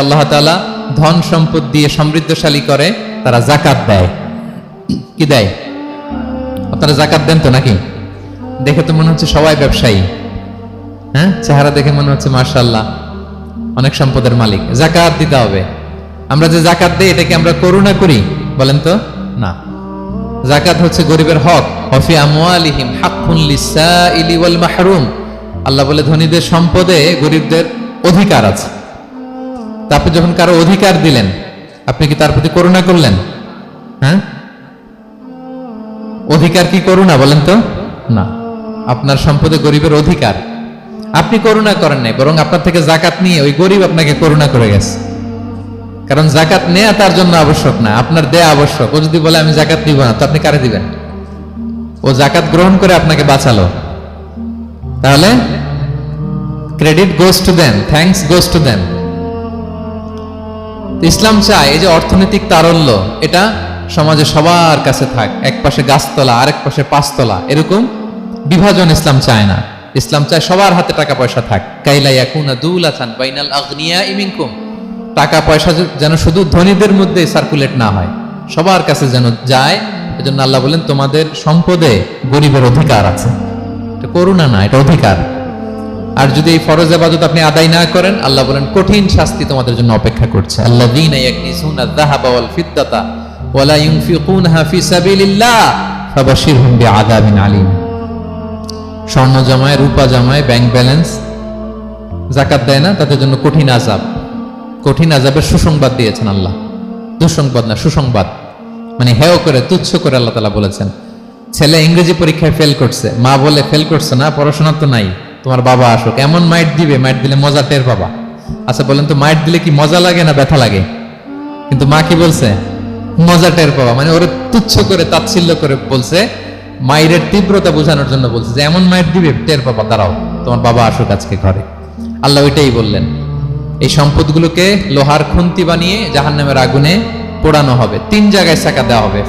আল্লাহ তাআলা ধন সম্পদ দিয়ে সমৃদ্ধশালী করে, তারা যাকাত দেয়। কি দেয়? আপনারা যাকাত দেন তো নাকি? দেখে তো মনে হচ্ছে সবাই ব্যবসায়ী, হ্যাঁ, চেহারা দেখে মনে হচ্ছে মাশাআল্লাহ অনেক সম্পদের মালিক। যাকাত দিতে হবে। আমরা যে যাকাত দেই এটা কি আমরা করুণা করি? বলেন তো না। যাকাত হচ্ছে গরিবের হক। ওয়াফি আমওয়ালিহিম হাক্কুন লিসাইলি ওয়াল মাহরুম। আল্লাহ বলে ধনীদের সম্পদে গরিবদের অধিকার আছে। তা আপনি যখন কারো অধিকার দিলেন, আপনি কি তার প্রতি করুণা করলেন? হ্যাঁ, অধিকার কি করুণা? বলেন তো না। আপনার সম্পদে গরিবের অধিকার, আপনি করুণা করেন নাই, বরং আপনার থেকে যাকাত নিয়ে ওই গরিব আপনাকে করুণা করে গেছে। কারণ যাকাত নেয়া তার জন্য আবশ্যক না, আপনার দেয়া আবশ্যক। ও যদি বলে আমি যাকাত দিব না, তো আপনি কারে দিবেন? ও যাকাত গ্রহণ করে আপনাকে বাঁচালো। তাহলে credit goes to them, thanks goes to them. ইসলাম চায় এই যে অর্থনৈতিক তারল্য, এটা সমাজে সবার কাছে থাক। এক পাশে গাছতলা, আরেক পাশে পাঁচতলা, এরকম বিভাজন ইসলাম চায় না। ইসলাম চায় সবার হাতে টাকা পয়সা থাক। কাইলা ইয়াকুনা দুলাতান বাইনাল আগনিয়াই মিনকুম। টাকা পয়সা যেন শুধু ধনীদের মধ্যে সার্কুলেট না হয়, সবার কাছে যেন যায়। এজন্য আল্লাহ বলেন তোমাদের সম্পদে গরিবের অধিকার আছে। এটা করুণা না, এটা অধিকার। আর যদি এই ফরজ ইবাদত আপনি আদায় না করেন, আল্লাহ বলেন কঠিন শাস্তি তোমাদের জন্য অপেক্ষা করছে। আল্লাযীনা ইয়াকনিজুনা আয-যাহাবা ওয়াল ফিদ্দাতা ওয়া লা ইউনফিকুনহা ফি সাবিলিল্লাহ ফাবাশশিরহুম বিআযাবিন আলীম। স্বর্ণ জমায়, রূপা জমায়, ব্যাংক ব্যালেন্স, যাকাত দেয় না, তাদের জন্য কঠিন আযাব। কঠিন আযাবের সুসংবাদ দিয়েছেন আল্লাহ। দুঃসংবাদ না, সুসংবাদ। মানে হেয় করে, তুচ্ছ করে আল্লাহ তাআলা বলেছেন। ছেলে ইংরেজি পরীক্ষায় ফেল করছে, মা বলে ফেল করছে না, পড়াশোনা তো নাই, তোমার বাবা আসুক, এমন মাইট দিবে, মাইট দিলে মজা টের পাবা। আচ্ছা বলেন তো, মাইট দিলে কি মজা লাগে না ব্যথা লাগে? কিন্তু মা কি বলছে? মজা টের পাবা। মানে ওরে তুচ্ছ করে, তাচ্ছিল্য করে বলছে, মায়ের তীব্রতা বোঝানোর জন্য বলছে যে এমন মাইট দিবে, টের পাবা, দাঁড়াও, তোমার বাবা আসুক আজকে ঘরে। আল্লাহ ওইটাই বললেন। এই সম্পদগুলোকে লোহার খুন্তি বানিয়ে জাহান্নামের আগুনে পোড়ানো হবে। 3 জায়গায় সাকা দেওয়া হবে।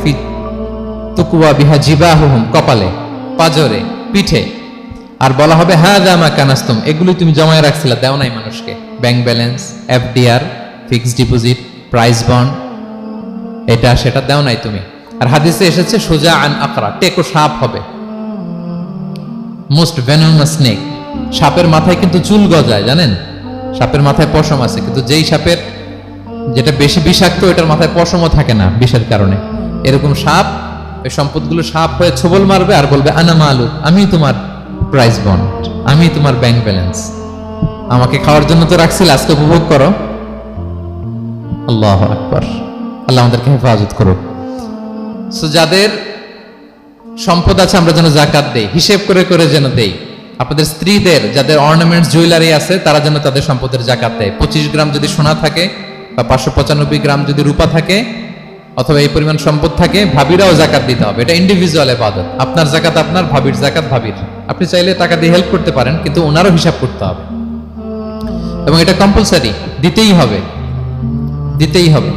তুকুয়া বিহা জিবাহুম, কপালে, পাজরে, পিঠে। আর বলা হবে হাযা মা কানাস্তুম, এগুলো তুমি জমায় রাখছিলে, দাও নাই মানুষকে। Bank balance, FDR, fixed deposit, price bond, এটা সেটা দাও নাই তুমি। আর হাদিসে এসেছে সোজা আন আকরা, টেকো সাপ হবে, মোস্ট ভেনোমাস স্নেক। সাপের মাথায় কিন্তু চুল গজায়, জানেন? সাপের মাথায় পশম আছে, কিন্তু যেই সাপের যেটা বেশি বিষাক্ত, এটার মাথায় পশমও থাকে না বিষের কারণে। এরকম সাপ ওই সম্পদগুলো সাপ হয়ে ছোবল মারবে আর বলবে আনা মালুক, আমি তোমার প্রাইস বন্ড, আমি তোমার ব্যাংক ব্যালেন্স, আমাকে খাওয়ার জন্য তো রাখছিল, আজকে উপভোগ করো। আল্লাহু আকবার। আল্লাহ আমাদেরকে হেফাজত করুক। সো যাদের সম্পদ আছে আমরা যেন যাকাত দেই, হিসেব করে করে যেন দেই। আপনাদের স্ত্রীদের যাদের অর্নামেন্টস, জুয়েলারি আছে, তারা যেন তাদের সম্পদের যাকাত দেয়। 25 গ্রাম যদি সোনা থাকে বা 595 গ্রাম যদি রূপা থাকে, অথবা এই পরিমাণ সম্পদ থাকে, ভাবিরাও যাকাত দিতে হবে। এটা ইন্ডিভিজুয়াল ইবাদত। আপনার যাকাত আপনার, ভাবির যাকাত ভাবির। আপনি চাইলে টাকা দিয়ে হেল্প করতে পারেন, কিন্তু ওনারও হিসাব করতে হবে এবং এটা কম্পালসারি, দিতেই হবে, দিতেই হবে।